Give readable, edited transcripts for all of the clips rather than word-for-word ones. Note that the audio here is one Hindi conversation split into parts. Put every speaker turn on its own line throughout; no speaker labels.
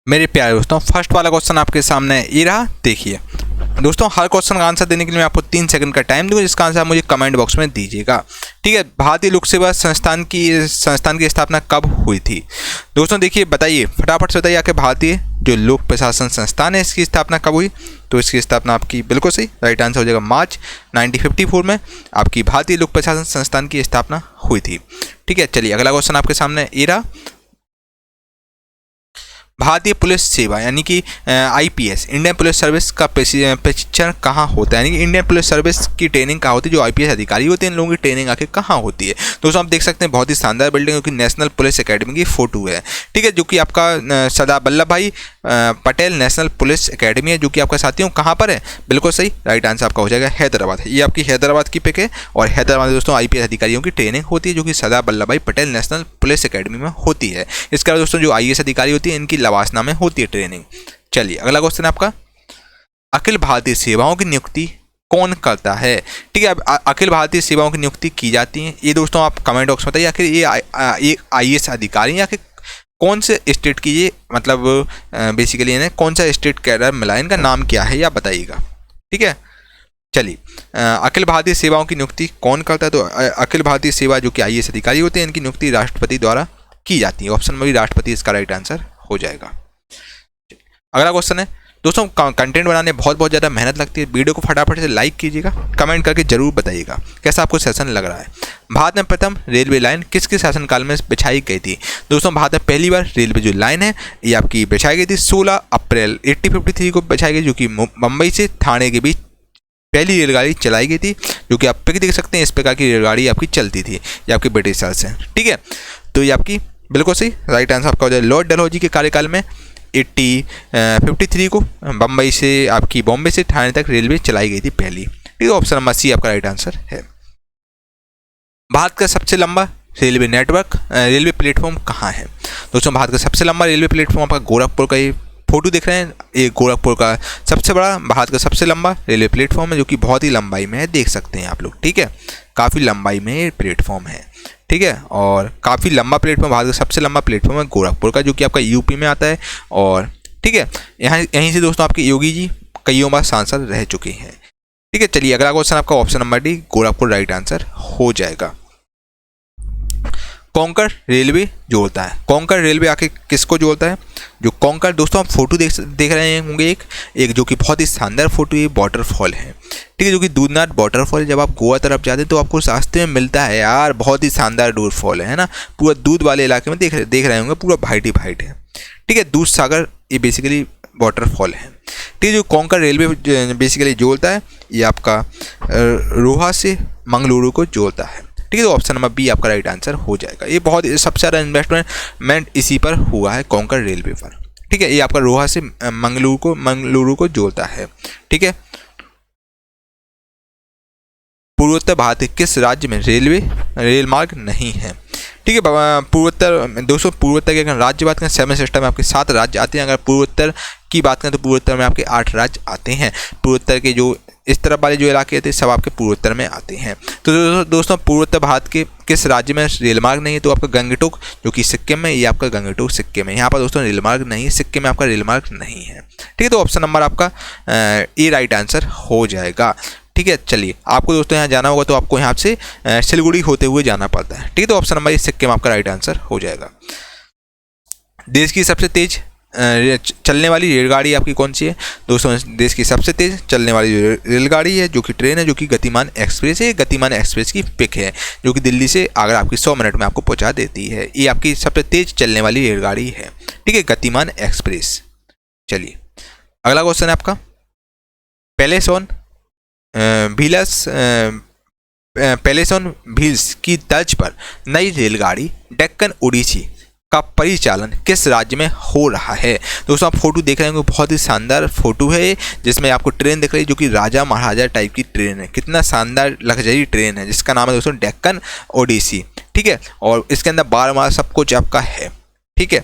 मेरे प्यारे दोस्तों, फर्स्ट वाला क्वेश्चन आपके सामने ये रहा। देखिए दोस्तों, हर क्वेश्चन का आंसर देने के लिए मैं आपको 3 सेकंड का टाइम दूंगा, जिसका आंसर आप मुझे कमेंट बॉक्स में दीजिएगा। ठीक है। भारतीय लोक सेवा संस्थान की स्थापना कब हुई थी? दोस्तों देखिए, बताइए फटाफट से बताइए, आखिर भारतीय जो लोक प्रशासन संस्थान है इसकी स्थापना कब हुई? तो इसकी स्थापना आपकी बिल्कुल सही राइट आंसर हो जाएगा मार्च 1954 में आपकी भारतीय लोक प्रशासन संस्थान की स्थापना हुई थी। ठीक है। चलिए अगला क्वेश्चन आपके सामने ये रहा। भारतीय पुलिस सेवा यानी कि आईपीएस इंडियन पुलिस सर्विस का प्रशिक्षण कहाँ होता है? यानी कि इंडियन पुलिस सर्विस की ट्रेनिंग कहाँ होती है? जो आईपीएस अधिकारी होते हैं इन लोगों की ट्रेनिंग आखिर कहाँ होती है? दोस्तों आप देख सकते हैं बहुत ही शानदार बिल्डिंग, जो कि नेशनल पुलिस एकेडमी की फोटो है। ठीक है। जो कि आपका सरदार वल्लभ भाई पटेल नेशनल पुलिस एकेडमी है, जो कि आपका साथियों कहाँ पर है? बिल्कुल सही राइट आंसर आपका हो जाएगा हैदराबाद। ये आपकी हैदराबाद की पिक है और हैदराबाद में दोस्तों आईपीएस अधिकारियों की ट्रेनिंग होती है, जो कि सरदार वल्लभ भाई पटेल नेशनल पुलिस एकेडमी में होती है। इसके अलावा दोस्तों जो आईएएस अधिकारी होती है इनकी लवासना में होती है ट्रेनिंग। चलिए अगला क्वेश्चन आपका, अखिल भारतीय सेवाओं की नियुक्ति कौन करता है? ठीक है। अखिल भारतीय सेवाओं की नियुक्ति की जाती है, ये दोस्तों आप कमेंट बॉक्स में बताइए। आखिर ये आईएएस अधिकारी या कौन से स्टेट की ये मतलब बेसिकली इन्हें कौन सा स्टेट कैडर मिला, इनका नाम क्या है या बताइएगा। ठीक है। चलिए अखिल भारतीय सेवाओं की नियुक्ति कौन करता है? तो अखिल भारतीय सेवा जो कि आईएएस अधिकारी होते हैं इनकी नियुक्ति राष्ट्रपति द्वारा की जाती है। ऑप्शन में भी राष्ट्रपति इसका राइट आंसर हो जाएगा। अगला क्वेश्चन है दोस्तों, कंटेंट बनाने बहुत ज़्यादा मेहनत लगती है। वीडियो को फटाफट से लाइक कीजिएगा, कमेंट करके जरूर बताइएगा कैसा आपको सेशन लग रहा है। भारत में प्रथम रेलवे लाइन किसके शासनकाल में बिछाई गई थी? दोस्तों भारत में पहली बार रेलवे जो लाइन है ये आपकी बिछाई गई थी 16 अप्रैल 1853 को बिछाई गई, जो कि मुंबई से थाने के बीच पहली रेलगाड़ी चलाई गई थी। जो कि आप पिक देख सकते हैं, इस प्रकार की रेलगाड़ी आपकी चलती थी, ये आपकी ब्रिटिश साल से। ठीक है। तो ये आपकी बिल्कुल सही राइट आंसर आपका हो जाए लॉर्ड डलहौजी के कार्यकाल में 1853 को बम्बई से आपकी बॉम्बे से ठाणे तक रेलवे चलाई गई थी पहली। ठीक है। ऑप्शन नंबर सी आपका राइट आंसर है। भारत का सबसे लंबा रेलवे नेटवर्क रेलवे प्लेटफॉर्म कहाँ है? दोस्तों भारत का सबसे लंबा रेलवे प्लेटफॉर्म आपका गोरखपुर का, ये फोटो देख रहे हैं, ये गोरखपुर का सबसे बड़ा भारत का सबसे लंबा रेलवे प्लेटफॉर्म है, जो कि बहुत ही लंबाई में है, देख सकते हैं आप लोग। ठीक है। काफ़ी लंबाई में ये प्लेटफॉर्म है। ठीक है। और काफ़ी लंबा प्लेटफॉर्म, भारत का सबसे लंबा प्लेटफॉर्म है गोरखपुर का, जो कि आपका यूपी में आता है। और ठीक है, यहीं से दोस्तों आपके योगी जी कईयों बार सांसद रह चुके हैं। ठीक है। चलिए अगला क्वेश्चन आपका option number D Gorakhpur right answer हो जाएगा। कोंकण रेलवे जोड़ता है, कोंकण रेलवे आके किसको जोड़ता है? जो कोंकण दोस्तों आप फोटो देख रहे होंगे, एक जो कि बहुत ही शानदार फोटो, ये वाटरफॉल है। ठीक है। जो कि दूधनाथ वाटरफॉल है। जब आप गोवा तरफ जाते हैं तो आपको रास्ते में मिलता है यार, बहुत ही शानदार वाटरफॉल है ना, पूरा दूध वाले इलाके में देख रहे होंगे, पूरा वाइट ही वाइट है। ठीक है। दूध सागर ये बेसिकली वाटरफॉल है। ठीक है। जो कोंकण रेलवे बेसिकली जोड़ता है ये आपका रोहा से मंगलुरु को जोड़ता है। ठीक है। तो ऑप्शन नंबर बी आपका राइट आंसर हो जाएगा। ये बहुत सबसे ज़्यादा इन्वेस्टमेंट इसी पर हुआ है, कोंकण रेलवे पर। ठीक है। ये आपका रोहा से मंगलुरु को जोड़ता है। ठीक है। पूर्वोत्तर भारत के किस राज्य में रेल मार्ग नहीं है? ठीक है। पूर्वोत्तर दोस्तों, पूर्वोत्तर की अगर राज्य बात करें, 7 सिस्टम में आपके 7 राज्य आते हैं। अगर पूर्वोत्तर की बात करें तो पूर्वोत्तर में आपके 8 राज्य आते हैं। पूर्वोत्तर के जो इस तरफ वाले जो इलाके थे सब आपके पूर्वोत्तर में आते हैं। तो दोस्तों पूर्वोत्तर भारत के किस राज्य में रेल मार्ग नहीं है? तो आपका गंगटोक जो कि सिक्किम में, ये आपका गंगटोक सिक्किम है। यहाँ पर दोस्तों रेल मार्ग नहीं है, सिक्किम में आपका रेल मार्ग नहीं है। ठीक है। तो ऑप्शन नंबर आपका ए राइट आंसर हो जाएगा। ठीक है। चलिए आपको दोस्तों यहाँ जाना होगा तो आपको यहाँ से सिलीगुड़ी होते हुए जाना पड़ता है। ठीक है। तो ऑप्शन नंबर सिक्किम आपका राइट आंसर हो जाएगा। देश की सबसे तेज चलने वाली रेलगाड़ी आपकी कौन सी है? दोस्तों देश की सबसे तेज चलने वाली रेलगाड़ी है, जो कि ट्रेन है, जो कि गतिमान एक्सप्रेस है। गतिमान एक्सप्रेस की पिक है, जो कि दिल्ली से आगरा आपकी 100 मिनट में आपको पहुंचा देती है। ये आपकी सबसे तेज चलने वाली रेलगाड़ी है। ठीक है। गतिमान एक्सप्रेस। चलिए अगला क्वेश्चन है आपका, पैलेस ऑन व्हील्स की तर्ज पर नई रेलगाड़ी डेक्कन ओडिसी का परिचालन किस राज्य में हो रहा है? दोस्तों आप फोटो देख रहे होंगे, बहुत ही शानदार फोटो है, जिसमें आपको ट्रेन दिख रही है, जो कि राजा महाराजा टाइप की ट्रेन है। कितना शानदार लग्जरी ट्रेन है, जिसका नाम है दोस्तों डेक्कन ओडिसी। ठीक है। और इसके अंदर 12 माह सब कुछ आपका है। ठीक है।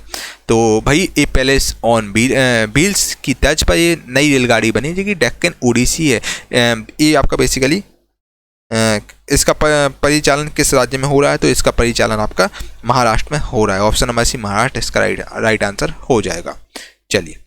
तो भाई ये पैलेस ऑन व्हील्स की तर्ज पर ये नई रेलगाड़ी बनी, जो कि डेक्कन ओडिसी है। ये आपका बेसिकली इसका परिचालन किस राज्य में हो रहा है? तो इसका परिचालन आपका महाराष्ट्र में हो रहा है। ऑप्शन नंबर सी महाराष्ट्र इसका राइट आंसर हो जाएगा। चलिए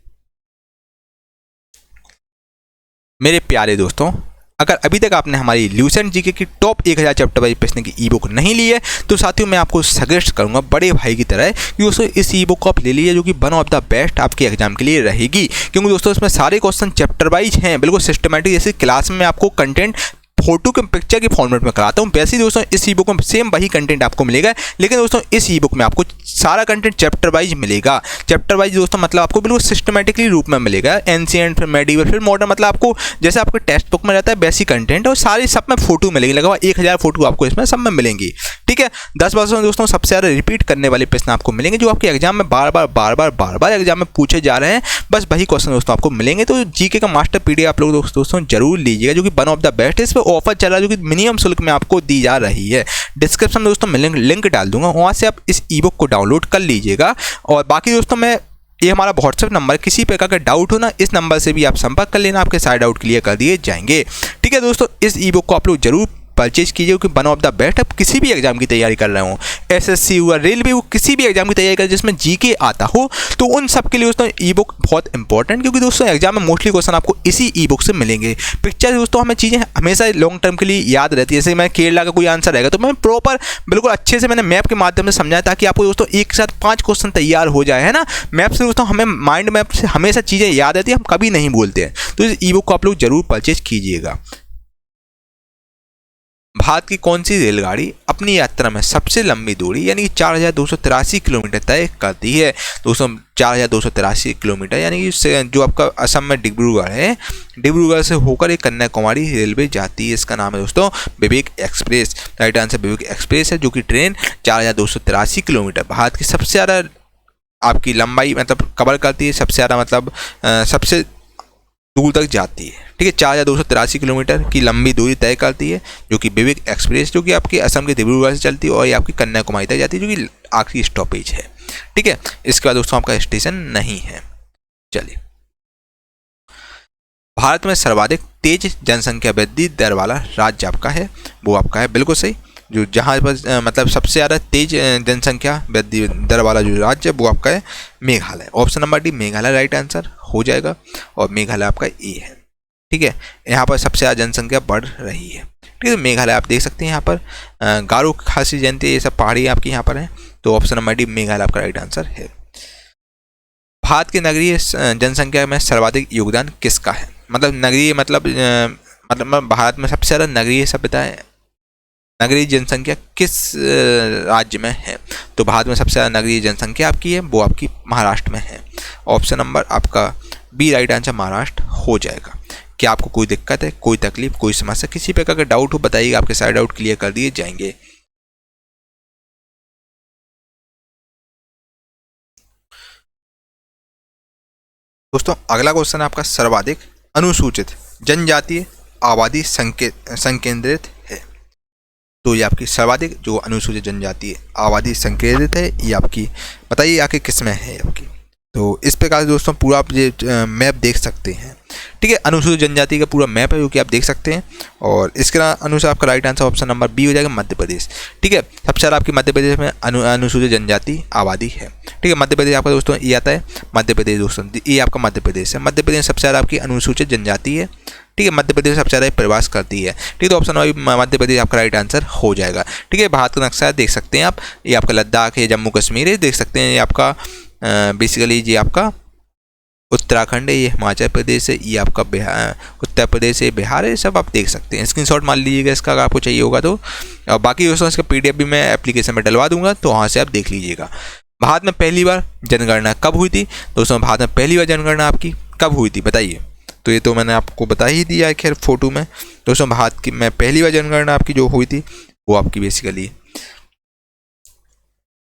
मेरे प्यारे दोस्तों, अगर अभी तक आपने हमारी ल्यूसेंट जीके की टॉप 1000 चैप्टर वाइज प्रश्न की ई बुक नहीं ली है तो साथियों मैं आपको सजेस्ट करूंगा बड़े भाई की तरह कि दोस्तों इस ई बुक को आप ले लीजिए, जो कि वन ऑफ द बेस्ट आपके एग्जाम के लिए रहेगी। क्योंकि दोस्तों इसमें सारे क्वेश्चन चैप्टर वाइज हैं, बिल्कुल सिस्टमेटिक, जैसे क्लास में आपको कंटेंट फोटो के पिक्चर के फॉर्मेट में कराता हूँ, वैसे ही दोस्तों इस ई बुक में सेम वही कंटेंट आपको मिलेगा। लेकिन दोस्तों इस ई बुक में आपको सारा कंटेंट चैप्टर वाइज मिलेगा। चैप्टर वाइज दोस्तों मतलब आपको बिल्कुल सिस्टमेटिकली रूप में मिलेगा, एंशिएंट फिर मेडिवल फिर मॉडर्न, मतलब आपको जैसे आपके टेक्स्ट बुक में रहता है वैसी कंटेंट, और सारे सब में फोटो मिलेंगे, लगभग 1000 फोटो आपको इसमें सब में मिलेंगी। ठीक है, 10 वर्षों में दोस्तों सबसे ज़्यादा रिपीट करने वाले प्रश्न आपको मिलेंगे, जो आपके एग्जाम में बार बार एग्जाम में पूछे जा रहे हैं, बस वही क्वेश्चन दोस्तों आपको मिलेंगे। तो जीके का मास्टर पीडीएफ आप लोग दोस्तों जरूर लीजिएगा, जो कि वन ऑफ द बेस्ट है। इस पर ऑफर चल रहा है जो कि मिनिमम शुल्क में आपको दी जा रही है। डिस्क्रिप्शन में दोस्तों मैं लिंक डाल दूंगा, वहां से आप इस ई बुक को डाउनलोड कर लीजिएगा। और बाकी दोस्तों मैं ये हमारा व्हाट्सएप नंबर, किसी प्रकार का डाउट हो ना, इस नंबर से भी आप संपर्क कर लेना, आपके सारे डाउट क्लियर कर दिए जाएंगे। ठीक है दोस्तों, इस ई बुक को आप लोग जरूर परचेज कीजिए, क्योंकि वन ऑफ द बेस्ट आप किसी भी एग्जाम की तैयारी कर रहे हो, एसएससी हुआ, रेलवे हुआ, किसी भी एग्जाम की तैयारी कर जिसमें जीके आता हो, तो उन सब के लिए दोस्तों ई बुक बहुत इंपॉर्टेंट, क्योंकि दोस्तों एग्जाम में मोस्टली क्वेश्चन आपको इसी ई बुक से मिलेंगे। पिक्चर दोस्तों हमें चीज़ें हमेशा लॉन्ग टर्म के लिए याद रहती है, जैसे मैं केरला का कोई आंसर रहेगा तो मैं प्रॉपर बिल्कुल अच्छे से मैंने मैप के माध्यम से समझाया, ताकि आपको दोस्तों एक साथ 5 क्वेश्चन तैयार हो जाए, है ना। मैप से दोस्तों हमें माइंड मैप से हमेशा चीज़ें याद रहती है, हम कभी नहीं भूलते हैं। तो इस ई बुक को आप लोग जरूर परचेज कीजिएगा। भारत की कौन सी रेलगाड़ी अपनी यात्रा में सबसे लंबी दूरी यानी कि 4283 किलोमीटर तय करती है? दोस्तों 4283 किलोमीटर यानी कि जो आपका असम में डिब्रूगढ़ है, डिब्रूगढ़ से होकर एक कन्याकुमारी रेलवे जाती है। इसका नाम है दोस्तों विवेक एक्सप्रेस। राइट आंसर विवेक एक्सप्रेस है, जो कि ट्रेन 4283 किलोमीटर भारत की सबसे ज़्यादा आपकी लंबाई मतलब कवर करती है, सबसे ज़्यादा मतलब सबसे दूर तक जाती है। ठीक है, 4283 किलोमीटर की लंबी दूरी तय करती है, जो कि विवेक एक्सप्रेस, जो कि आपके असम के डिब्रूगढ़ से चलती है और ये आपकी कन्याकुमारी तक जाती है, जो कि आखिरी स्टॉपेज है। ठीक है, इसके बाद दोस्तों आपका स्टेशन नहीं है। चलिए, भारत में सर्वाधिक तेज जनसंख्या वृद्धि दर वाला राज्य आपका है, वो आपका है बिल्कुल सही, जो जहाँ पर मतलब सबसे ज़्यादा तेज जनसंख्या वृद्धि दर वाला जो राज्य है वो आपका है Meghalaya. Option number D Meghalaya right answer हो जाएगा, और मेघालय आपका ए है। ठीक है, यहाँ पर सबसे ज़्यादा जनसंख्या बढ़ रही है। ठीक है, तो मेघालय आप देख सकते हैं, यहाँ पर गारो खासी जयंती ये सब पहाड़ी आपकी यहाँ पर हैं, तो ऑप्शन नंबर डी मेघालय आपका राइट आंसर है। भारत के नगरीय जनसंख्या में सर्वाधिक योगदान किसका है? मतलब नगरीय मतलब भारत में सबसे ज़्यादा नगरीय सभ्यता है, नगरीय जनसंख्या किस राज्य में है? तो भारत में सबसे ज़्यादा नगरीय जनसंख्या आपकी है वो आपकी महाराष्ट्र में है। ऑप्शन नंबर आपका बी राइट आंसर महाराष्ट्र हो जाएगा। क्या आपको कोई दिक्कत है, कोई तकलीफ, कोई समस्या, किसी प्रकार का डाउट हो बताइएगा, आपके सारे डाउट क्लियर कर दिए जाएंगे। दोस्तों अगला क्वेश्चन है आपका सर्वाधिक अनुसूचित जनजातीय आबादी संकेंद्रित है। तो ये आपकी सर्वाधिक जो अनुसूचित जनजातीय आबादी संकेंद्रित है, ये आपकी बताइए आखिर किस में है आपकी? तो इस प्रकार से दोस्तों पूरा आप ये मैप देख सकते हैं। ठीक है, अनुसूचित जनजाति का पूरा मैप है जो कि आप देख सकते हैं, और इसके अनुसार आपका right answer option number B हो जाएगा मध्य प्रदेश। ठीक है, सबसे ज़्यादा आपकी मध्य प्रदेश में अनुसूचित जनजाति आबादी है। ठीक है, मध्य प्रदेश आपका दोस्तों ये आता है, मध्य प्रदेश दोस्तों ये आपका मध्य प्रदेश है। मध्य प्रदेश सबसे ज़्यादा आपकी अनुसूचित जनजाति है। ठीक है, मध्य प्रदेश सबसे ज़्यादा प्रवास करती है। ठीक है, तो ऑप्शन नंबर मध्य प्रदेश आपका राइट आंसर हो जाएगा। ठीक है, भारत का नक्शा देख सकते हैं आप, ये आपका लद्दाख है, जम्मू कश्मीर है, देख सकते हैं ये आपका बेसिकली ये आपका उत्तराखंड है, ये हिमाचल प्रदेश है, ये आपका बिहार उत्तर प्रदेश है, बिहार है, सब आप देख सकते हैं। स्क्रीनशॉट मान लीजिएगा इसका अगर आपको चाहिए होगा तो, और बाकी दोस्तों इसका PDF भी मैं एप्लीकेशन में डलवा दूंगा, तो वहाँ से आप देख लीजिएगा। भारत में पहली बार जनगणना कब हुई थी? दोस्तों भारत में पहली बार जनगणना आपकी कब हुई थी बताइए? तो ये तो मैंने आपको बता ही दिया है खैर फोटो में। दोस्तों भारत में पहली बार जनगणना आपकी जो हुई थी वो आपकी बेसिकली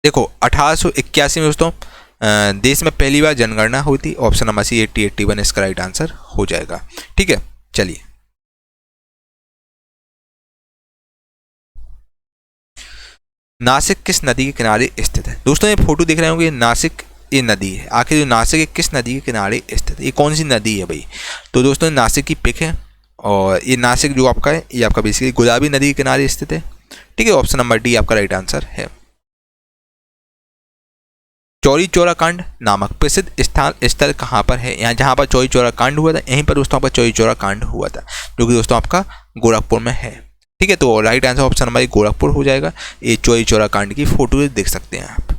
देखो 1881 में दोस्तों देश में पहली बार जनगणना हुई थी। ऑप्शन नंबर सी 8081 इसका राइट आंसर हो जाएगा। ठीक है, चलिए नासिक किस नदी के किनारे स्थित है? दोस्तों ये फोटो देख रहे होंगे, नासिक ये नदी है। आखिर जो नासिक है किस नदी के किनारे स्थित है? ये कौन सी नदी है भाई? तो दोस्तों नासिक की पिक है, और ये नासिक जो आपका है ये आपका बेसिकली गोदावरी नदी के किनारे स्थित है। ठीक है, ऑप्शन नंबर डी आपका राइट आंसर है। चौरी चौरा कांड नामक प्रसिद्ध स्थल कहाँ पर है? यहाँ जहाँ पर चौरी चौरा कांड हुआ था यहीं पर दोस्तों आपका चौरी चौरा कांड हुआ था, जो कि दोस्तों आपका गोरखपुर में है। ठीक है, तो right answer option number Gorakhpur हो जाएगा। ये चौरी चौरा कांड की फोटो देख सकते हैं आप।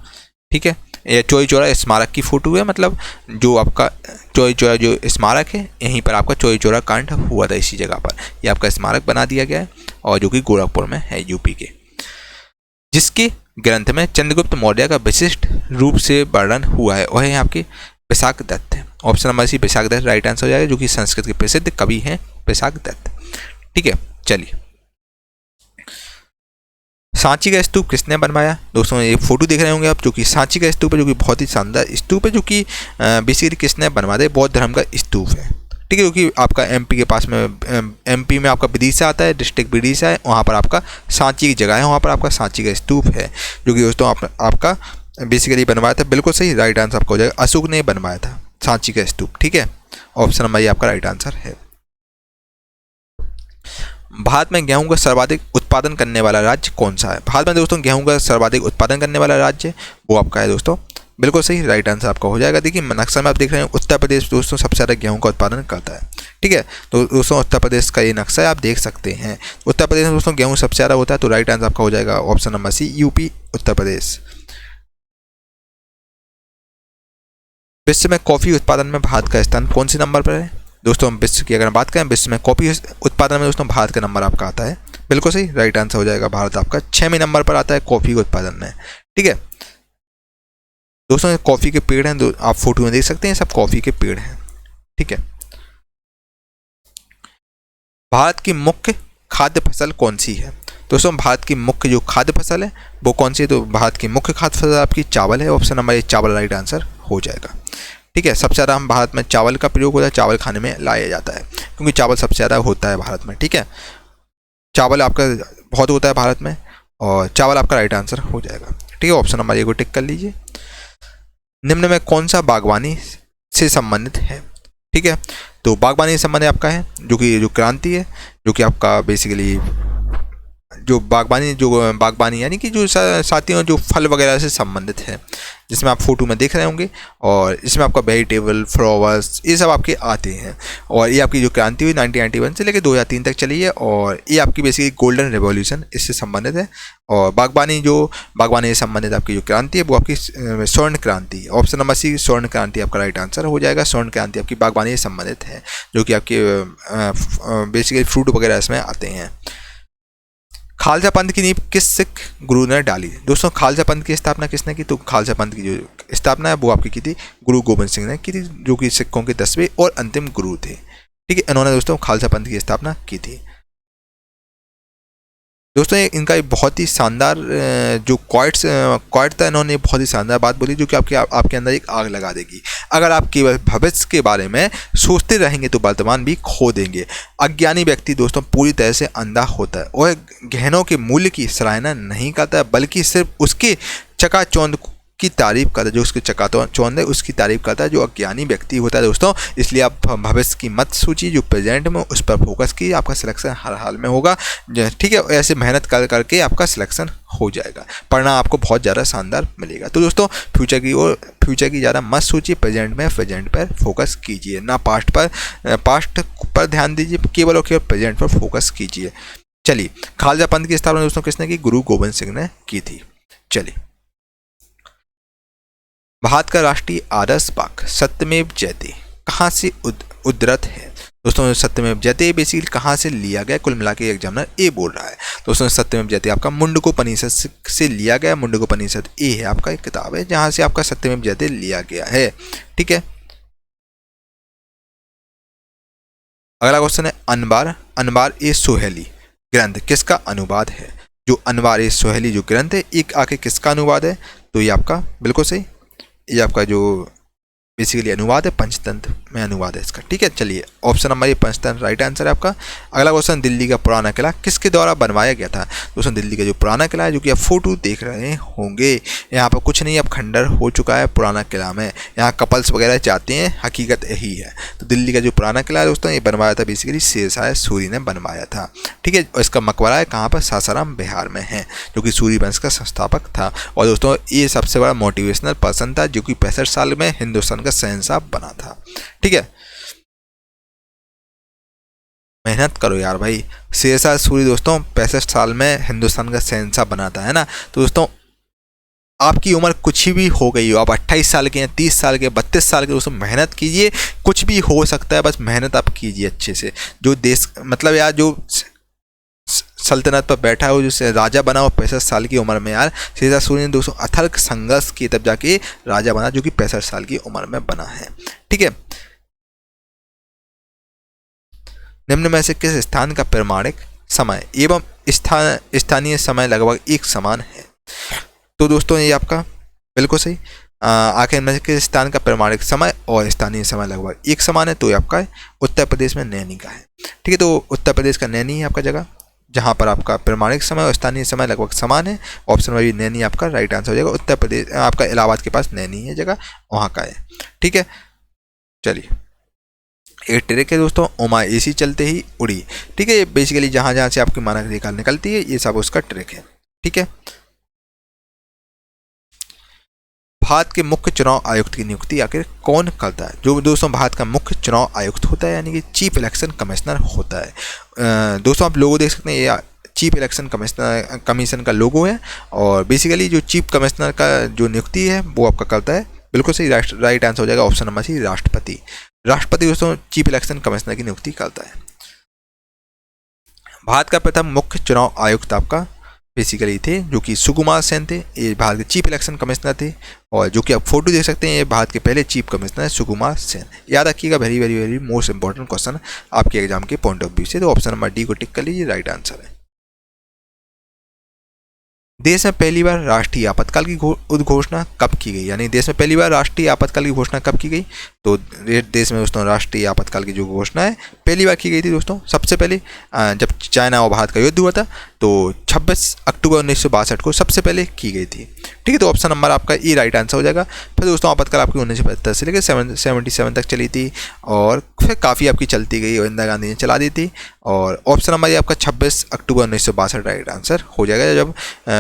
ठीक है, ये चौरी चौरा स्मारक की फोटो है, मतलब जो आपका चौरी चौरा जो स्मारक है यहीं पर आपका चौरी चौरा कांड हुआ था, इसी जगह पर ये आपका स्मारक बना दिया गया है और जो कि गोरखपुर में है, यूपी के। जिसके ग्रंथ में चंद्रगुप्त मौर्य का विशिष्ट रूप से वर्णन हुआ है वह है आपके विशाख दत्त है। Option number C Vishakh Datta right answer हो जाएगा, जो कि संस्कृत के प्रसिद्ध कवि हैं विशाख दत्त। ठीक है, चलिए सांची का स्तूप किसने बनवाया? दोस्तों ये फोटो देख रहे होंगे आप, जो कि सांची का स्तूप है, जो कि बहुत ही शानदार स्तूप है, जो कि बेसिकली किसने बनवाया? बौद्ध धर्म का स्तूप है। ठीक है, क्योंकि आपका एमपी के पास में एमपी में आपका विदिशा आता है, डिस्ट्रिक्ट विदिशा है, वहाँ पर आपका सांची की जगह है, वहाँ पर आपका सांची का स्तूप है, जो कि दोस्तों आपका बेसिकली बनवाया था। बिल्कुल सही राइट आंसर आपका हो जाएगा, अशोक ने बनवाया था सांची का स्तूप। ठीक है, ऑप्शन नंबर ये आपका राइट आंसर है। भारत में गेहूं का सर्वाधिक उत्पादन करने वाला राज्य कौन सा है? भारत में दोस्तों गेहूं का सर्वाधिक उत्पादन करने वाला राज्य वो आपका है दोस्तों, बिल्कुल सही राइट आंसर आपका हो जाएगा। देखिए नक्शा में आप देख रहे हैं उत्तर प्रदेश दोस्तों सबसे ज़्यादा गेहूं का उत्पादन करता है। ठीक है, तो दोस्तों उत्तर प्रदेश का ये नक्शा है, आप देख सकते हैं। उत्तर प्रदेश में दोस्तों गेहूं सबसे ज़्यादा होता है, तो राइट आंसर आपका हो जाएगा ऑप्शन नंबर सी यूपी उत्तर प्रदेश। विश्व में कॉफी उत्पादन में भारत का स्थान कौन से नंबर पर है? दोस्तों हम विश्व की अगर बात करें, विश्व में कॉफी उत्पादन में दोस्तों भारत का नंबर आपका आता है, बिल्कुल सही राइट आंसर हो जाएगा। भारत आपका 6वें नंबर पर आता है कॉफी उत्पादन में। ठीक है दोस्तों, कॉफी के पेड़ हैं, आप फोटो में देख सकते हैं, सब कॉफी के पेड़ हैं। ठीक है, भारत की मुख्य खाद्य फसल कौन सी है? दोस्तों भारत की मुख्य जो खाद्य फसल है वो कौन सी है? तो भारत की मुख्य खाद्य फसल आपकी चावल है, ऑप्शन नंबर ए चावल राइट आंसर हो जाएगा। ठीक है, सबसे ज़्यादा हम भारत में चावल का प्रयोग होता है, चावल खाने में लाया जाता है, क्योंकि चावल सबसे ज़्यादा होता है भारत में। ठीक है, चावल आपका बहुत होता है भारत में और चावल आपका राइट आंसर हो जाएगा। ठीक है, ऑप्शन नंबर ए को टिक कर लीजिए। निम्न में कौन सा बागवानी से संबंधित है? ठीक है, तो बागवानी से संबंधित आपका है जो क्रांति है, जो कि आपका बेसिकली जो बागवानी यानी कि जो साथियों जो फल वगैरह से संबंधित है, जिसमें आप फोटो में देख रहे होंगे, और इसमें आपका वेजिटेबल फ्लावर्स ये सब आपके आते हैं। और ये आपकी जो क्रांति हुई 1991 से लेकर 2003 तक चली है, और ये आपकी बेसिकली गोल्डन रेवोल्यूशन इससे संबंधित है। और बागवानी से संबंधित आपकी जो क्रांति है वो आपकी स्वर्ण क्रांति, ऑप्शन नंबर सी स्वर्ण क्रांति आपका राइट आंसर हो जाएगा। स्वर्ण क्रांति आपकी बागवानी से संबंधित है, जो कि आपके बेसिकली फ्रूट वगैरह इसमें आते हैं। खालसा पंथ की नींव किस सिख गुरु ने डाली? दोस्तों खालसा पंथ की स्थापना किसने की? तो खालसा पंथ की जो स्थापना है वो आपकी की थी गुरु गोबिंद सिंह ने की थी, जो कि सिखों के 10वें और अंतिम गुरु थे। ठीक है, इन्होंने दोस्तों खालसा पंथ की स्थापना की थी। दोस्तों इनका एक बहुत ही शानदार जो क्वाइट था, इन्होंने बहुत ही शानदार बात बोली, जो कि आपके अंदर एक आग लगा देगी। अगर आप केवल भविष्य के बारे में सोचते रहेंगे तो वर्तमान भी खो देंगे। अज्ञानी व्यक्ति दोस्तों पूरी तरह से अंधा होता है और गहनों के मूल्य की सराहना नहीं करता है, बल्कि सिर्फ उसके चकाचौंध की तारीफ करता है, जो उसके चकाचौंध है उसकी तारीफ करता है, जो अज्ञानी व्यक्ति होता है दोस्तों। इसलिए आप भविष्य की मत सोचिए, जो प्रेजेंट में उस पर फोकस कीजिए, आपका सिलेक्शन हर हाल में होगा। ठीक है, ऐसे मेहनत करके आपका सिलेक्शन हो जाएगा, परिणाम आपको बहुत ज़्यादा शानदार मिलेगा। तो दोस्तों फ्यूचर की ज़्यादा मत सोचिए, प्रेजेंट पर फोकस कीजिए, ना पास्ट पर ध्यान दीजिए, केवल और केवल प्रेजेंट पर फोकस कीजिए। चलिए, खालसा पंथ की स्थापना दोस्तों किसने की? गुरु गोबिंद सिंह ने की थी। चलिए, भारत का राष्ट्रीय आदर्श वाक्य सत्यमेव जयते कहाँ से उद्धृत है? दोस्तों सत्यमेव जयते बेसिकली कहाँ से लिया गया? कुल मिला के एग्जामिनर ए बोल रहा है। दोस्तों सत्यमेव जयते आपका मुंडकोपनिषद से लिया गया। मुंडकोपनिषद ए है आपका एक किताब है जहाँ से आपका सत्यमेव जयते लिया गया है। ठीक है, अगला क्वेश्चन है अनवार ए सोहेली ग्रंथ किसका अनुवाद है? जो अनवार ए सोहेली जो ग्रंथ है एक आके किसका अनुवाद है? तो ये आपका बिल्कुल सही, ये आपका जो बेसिकली अनुवाद है, पंचतंत्र में अनुवाद है इसका। ठीक है, चलिए ऑप्शन नंबर ये पंचतंत्र राइट आंसर है आपका। अगला क्वेश्चन, दिल्ली का पुराना किला किसके द्वारा बनवाया गया था? दोस्तों दिल्ली का जो पुराना किला है, जो कि आप फोटो देख रहे होंगे, यहाँ पर कुछ नहीं अब खंडर हो चुका है पुराना किला में, यहाँ कपल्स वगैरह जाते हैं, हकीकत यही है। तो दिल्ली का जो पुराना किला है दोस्तों, ये बनवाया था बेसिकली शेरशाह सूरी ने बनवाया था। ठीक है, और इसका मकबरा है कहाँ पर? सासाराम बिहार में है, जो कि सूरी वंश का संस्थापक था। और दोस्तों ये सबसे बड़ा मोटिवेशनल पर्सन था, जो कि 65 साल में हिंदुस्तान का शहंशाह बना था। ठीक है, मेहनत करो यार भाई। शेरशाह सूरी दोस्तों 65 साल में हिंदुस्तान का शहंशाह बना था, है ना। तो दोस्तों आपकी उम्र कुछ भी हो गई हो, आप 28 साल के हैं, 30 साल के, 32 साल के, दोस्तों मेहनत कीजिए, कुछ भी हो सकता है, बस मेहनत आप कीजिए अच्छे से। जो देश मतलब यार जो सल्तनत पर बैठा हो, जो राजा बना हो 65 साल की उम्र में, यार शेरशाह सूरी ने दोस्तों अथक संघर्ष किए तब जाके राजा बना, जो कि 65 साल की उम्र में बना है। ठीक है, निम्न में से किस स्थान का प्रमाणिक समय एवं स्थानीय समय लगभग एक समान है? तो दोस्तों ये आपका बिल्कुल सही। आखिर में किस स्थान का प्रमाणिक समय और स्थानीय समय लगभग एक समान है? तो ये आपका उत्तर प्रदेश में नैनी का है। ठीक है, तो उत्तर प्रदेश का नैनी है आपका जगह, जहाँ पर आपका प्रमाणिक समय और स्थानीय समय लगभग समान है। ऑप्शन में भी नैनी आपका राइट आंसर हो जाएगा। उत्तर प्रदेश आपका इलाहाबाद के पास नैनी है जगह, वहाँ का है। ठीक है, चलिए एक ट्रिक है दोस्तों, उमा एसी चलते ही उड़ी। ठीक है, ये बेसिकली जहाँ जहाँ से आपकी मानक रेखा निकलती है, ये सब उसका ट्रिक है। ठीक है, भारत के मुख्य चुनाव आयुक्त की नियुक्ति आखिर कौन करता है? जो दोस्तों भारत का मुख्य चुनाव आयुक्त होता है, यानी कि चीफ इलेक्शन कमिश्नर होता है। दोस्तों आप लोगो देख सकते हैं, ये चीफ इलेक्शन कमीशन का लोगो है। और बेसिकली जो चीफ कमिश्नर का जो नियुक्ति है वो आपका करता है, बिल्कुल सही राइट आंसर हो जाएगा ऑप्शन नंबर सी, राष्ट्रपति। राष्ट्रपति दोस्तों चीफ इलेक्शन कमिश्नर की नियुक्ति करता है। भारत का प्रथम मुख्य चुनाव आयुक्त आपका बेसिकली थे, जो कि सुकुमार सेन थे, ये भारत के चीफ इलेक्शन कमिश्नर थे। और जो कि आप फोटो देख सकते हैं, ये भारत के पहले चीफ कमिश्नर है सुकुमार सेन। याद रखिएगा, very very very most important question आपके एग्जाम के पॉइंट ऑफ व्यू से। तो ऑप्शन नंबर डी को टिक कर लीजिए, राइट आंसर है। देश में पहली बार राष्ट्रीय आपातकाल की उद्घोषणा कब की गई? यानी देश में पहली बार राष्ट्रीय आपातकाल की घोषणा कब की गई? तो देश में दोस्तों राष्ट्रीय आपातकाल की जो घोषणा है पहली बार की गई थी दोस्तों, सबसे पहले जब चाइना और भारत का युद्ध हुआ था, तो 26 अक्टूबर 1962 को सबसे पहले की गई थी। ठीक है, तो ऑप्शन नंबर आपका ई राइट आंसर हो जाएगा। फिर दोस्तों आपातकाल आपकी 1975 से लेकर 77 तक चली थी, और फिर काफ़ी आपकी चलती गई और इंदिरा गांधी ने चला दी थी। और ऑप्शन नंबर ये आपका 26 अक्टूबर 1962 राइट आंसर हो जाएगा। जब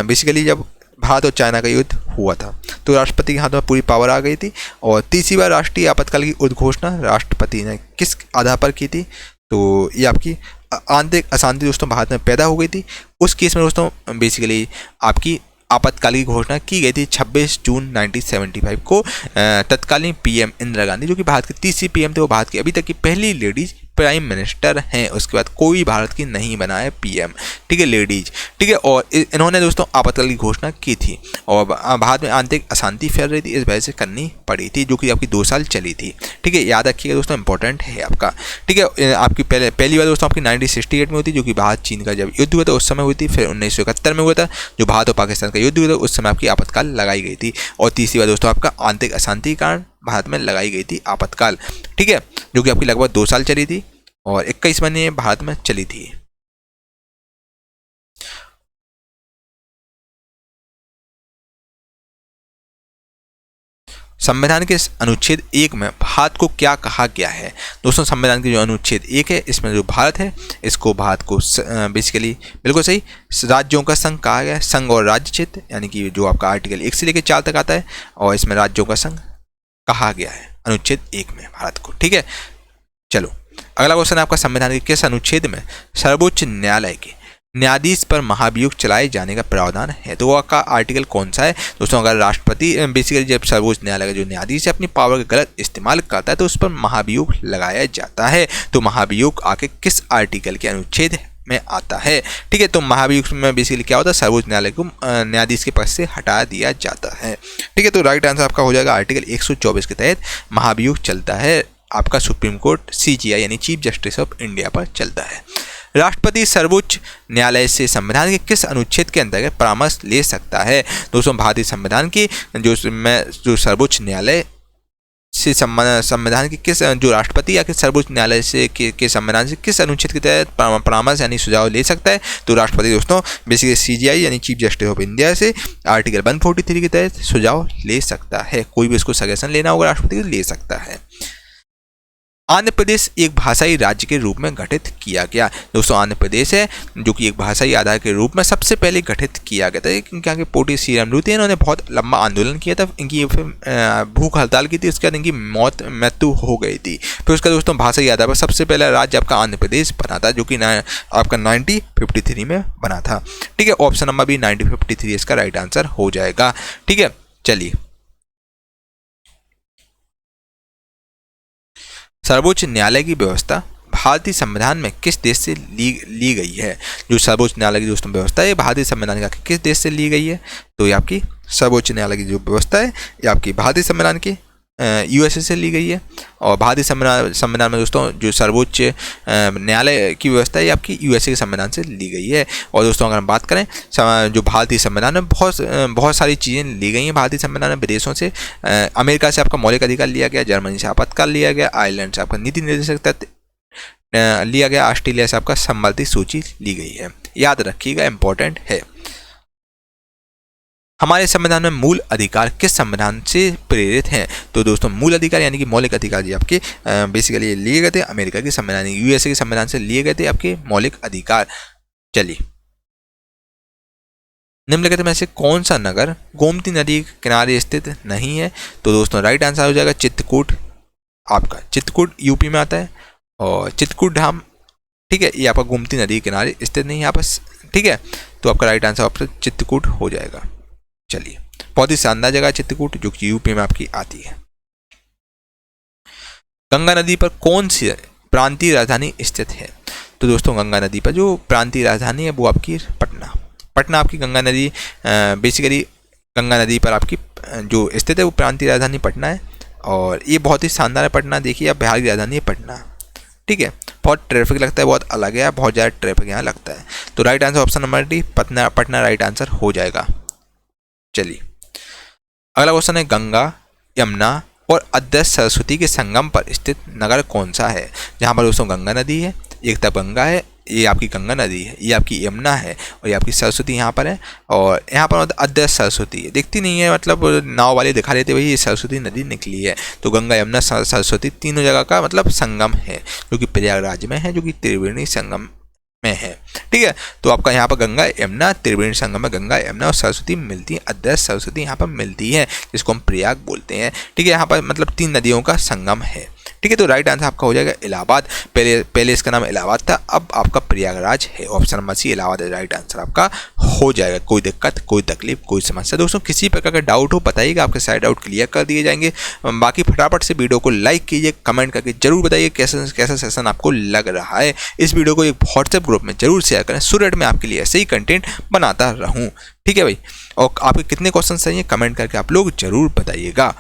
बेसिकली जब भारत और चाइना का युद्ध हुआ था, तो राष्ट्रपति के हाथ में पूरी पावर आ गई थी। और तीसरी बार राष्ट्रीय आपातकाल की उद्घोषणा राष्ट्रपति ने किस आधार पर की थी? तो ये आपकी आंतरिक अशांति दोस्तों भारत में पैदा हो गई थी। उस केस में दोस्तों बेसिकली आपकी आपातकाल की घोषणा की गई थी 26 जून 1975 को। तत्कालीन पीएम इंदिरा गांधी, जो कि भारत की तीसरी पीएम थे, वो भारत की अभी तक की पहली लेडीज प्राइम मिनिस्टर हैं। उसके बाद कोई भारत की नहीं बना है पीएम। ठीक है, लेडीज। ठीक है, और इन्होंने दोस्तों आपातकाल की घोषणा की थी। और भारत में आंतरिक अशांति फैल रही थी, इस वजह से करनी पड़ी थी, जो कि आपकी 2 साल चली थी। ठीक है, याद रखिएगा दोस्तों, इंपॉर्टेंट है आपका। ठीक है, आपकी पहली बार दोस्तों आपकी 1968 में हुई थी, जो कि भारत चीन का जब युद्ध हुआ था उस समय हुई थी। फिर 1971 में हुआ था, जो भारत और पाकिस्तान का युद्ध हुआ था, उस समय आपकी आपातकाल लगाई गई थी। और तीसरी बार दोस्तों आपका आंतरिक अशांति के कारण भारत में लगाई गई थी आपातकाल। ठीक है, जो कि आपकी लगभग 2 साल चली थी और 21 महीने भारत में चली थी। संविधान के अनुच्छेद 1 में भारत को क्या कहा गया है? दोस्तों संविधान के जो अनुच्छेद 1 है, इसमें जो भारत है, इसको भारत को बेसिकली बिल्कुल सही राज्यों का संघ कहा गया है। संघ और राज्य क्षेत्र, यानी कि जो आपका आर्टिकल 1 से लेकर 4 तक आता है, और इसमें राज्यों का संघ कहा गया है अनुच्छेद 1 में भारत को। ठीक है, चलो अगला क्वेश्चन है आपका, संविधान के किस अनुच्छेद में सर्वोच्च न्यायालय के न्यायाधीश पर महाभियोग चलाए जाने का प्रावधान है? तो वो का आर्टिकल कौन सा है? दोस्तों अगर राष्ट्रपति बेसिकली जब सर्वोच्च न्यायालय का जो न्यायाधीश है अपनी पावर का गलत इस्तेमाल करता है, तो उस पर महाभियोग लगाया जाता है। तो महाभियोग आके किस आर्टिकल के अनुच्छेद में आता है? ठीक है, तो महाभियोग में बेसिकली क्या होता है, सर्वोच्च न्यायालय को न्यायाधीश के पद से हटा दिया जाता है। ठीक है, तो राइट आंसर आपका हो जाएगा आर्टिकल 124 के तहत महाभियोग चलता है आपका सुप्रीम कोर्ट CJI यानी चीफ जस्टिस ऑफ इंडिया पर चलता है। राष्ट्रपति सर्वोच्च न्यायालय से संविधान के किस अनुच्छेद के अंतर्गत परामर्श ले सकता है? दोस्तों भारतीय संविधान की जो सर्वोच्च न्यायालय से संविधान के किस जो राष्ट्रपति या किस सर्वोच्च न्यायालय से के संविधान से किस अनुच्छेद के तहत परामर्श यानी सुझाव ले सकता है? तो राष्ट्रपति दोस्तों बेसिकली सीजीआई यानी चीफ जस्टिस ऑफ इंडिया से आर्टिकल 143 के तहत सुझाव ले सकता है। कोई भी उसको सजेशन लेना होगा राष्ट्रपति को ले सकता है। आंध्र प्रदेश एक भाषाई राज्य के रूप में गठित किया गया। दोस्तों आंध्र प्रदेश है जो कि एक भाषाई आधार के रूप में सबसे पहले गठित किया गया था, क्योंकि यहाँ के पोटी श्रीराम थे, इन्होंने बहुत लंबा आंदोलन किया था, इनकी फिर भूख हड़ताल की थी, उसके बाद इनकी मृत्यु हो गई थी। फिर उसका दोस्तों भाषाई आधार पर सबसे पहला राज्य आपका आंध्र प्रदेश बना था, जो कि आपका 1953 में बना था। ठीक है, ऑप्शन नंबर बी 1953 इसका राइट आंसर हो जाएगा। ठीक है, चलिए सर्वोच्च न्यायालय की व्यवस्था भारतीय संविधान में किस देश से ली गई है? जो सर्वोच्च न्यायालय की दोस्तों व्यवस्था है भारतीय संविधान का किस देश से ली गई है? तो ये आपकी सर्वोच्च न्यायालय की जो व्यवस्था है ये आपकी भारतीय संविधान की यूएसए से ली गई है। और भारतीय संविधान में दोस्तों जो सर्वोच्च न्यायालय की व्यवस्था है ये आपकी यूएसए के संविधान से ली गई है। और दोस्तों अगर हम बात करें जो भारतीय संविधान में बहुत सारी चीज़ें ली गई हैं भारतीय संविधान में विदेशों से। अमेरिका से आपका मौलिक अधिकार लिया गया, जर्मनी से आपातकाल लिया गया, आयरलैंड से आपका नीति निर्देशक तत्व लिया गया, ऑस्ट्रेलिया से आपका संबंधित सूची ली गई है। याद रखिएगा, इंपॉर्टेंट है। हमारे संविधान में मूल अधिकार किस संविधान से प्रेरित हैं? तो दोस्तों मूल अधिकार यानी कि मौलिक अधिकार जी आपके बेसिकली लिए गए थे अमेरिका के संविधान यूएसए के संविधान से लिए गए थे आपके मौलिक अधिकार। चलिए निम्नलिखित में से कौन सा नगर गोमती नदी के किनारे स्थित नहीं है? तो दोस्तों राइट आंसर हो जाएगा चित्रकूट। आपका चित्रकूट यूपी में आता है और चित्रकूट धाम, ठीक है, ये आपका गोमती नदी के किनारे स्थित नहीं है आपस। ठीक है, तो आपका राइट आंसर आपका चित्रकूट हो जाएगा। चलिए बहुत ही शानदार जगह चित्रकूट जो कि यूपी में आपकी आती है। गंगा नदी पर कौन सी प्रांतीय राजधानी स्थित है? तो दोस्तों गंगा नदी पर जो प्रांतीय राजधानी है वो आपकी पटना आपकी गंगा नदी बेसिकली गंगा नदी पर आपकी जो स्थित है वो प्रांतीय राजधानी पटना है। और ये बहुत ही शानदार है पटना। देखिए अब बिहार की राजधानी है पटना। ठीक है, बहुत ट्रैफिक लगता है, बहुत अलग है, बहुत ज़्यादा ट्रैफिक यहाँ लगता है। तो right answer option number D Patna right answer हो जाएगा। चलिए अगला क्वेश्चन है गंगा यमुना और अदृश्य सरस्वती के संगम पर स्थित नगर कौन सा है? जहाँ पर दोस्तों गंगा नदी है, एक तरफ गंगा है, ये आपकी गंगा नदी है, ये आपकी यमुना है और ये आपकी सरस्वती यहाँ पर है। और यहाँ पर मतलब अदृश्य सरस्वती है, दिखती नहीं है, मतलब नाव वाले दिखा देते भाई ये सरस्वती नदी निकली है। तो गंगा यमुना सरस्वती तीनों जगह का मतलब संगम है, जो कि प्रयागराज में है, जो कि त्रिवेणी संगम में है। ठीक है, तो आपका यहाँ पर गंगा यमुना त्रिवेणी संगम में गंगा यमुना और सरस्वती मिलती है, अदृश्य सरस्वती यहाँ पर मिलती है, जिसको हम प्रयाग बोलते हैं। ठीक है, यहाँ पर मतलब 3 नदियों का संगम है। ठीक है, तो राइट आंसर आपका हो जाएगा इलाहाबाद। पहले इसका नाम इलाहाबाद था, अब आपका प्रयागराज है। Option number C Allahabad right answer आपका हो जाएगा। कोई दिक्कत, कोई तकलीफ, कोई समस्या दोस्तों किसी प्रकार का डाउट हो बताइएगा, आपके सारे डाउट क्लियर कर दिए जाएंगे। बाकी फटाफट से वीडियो को लाइक कीजिए, कमेंट करके जरूर बताइए कैसा सेशन आपको लग रहा है। इस वीडियो को एक व्हाट्सएप ग्रुप में जरूर शेयर करें, सो दैट मैं आपके लिए ऐसे ही कंटेंट बनाता रहूँ। ठीक है भाई, और आपके कितने क्वेश्चन सही हैं कमेंट करके आप लोग जरूर बताइएगा।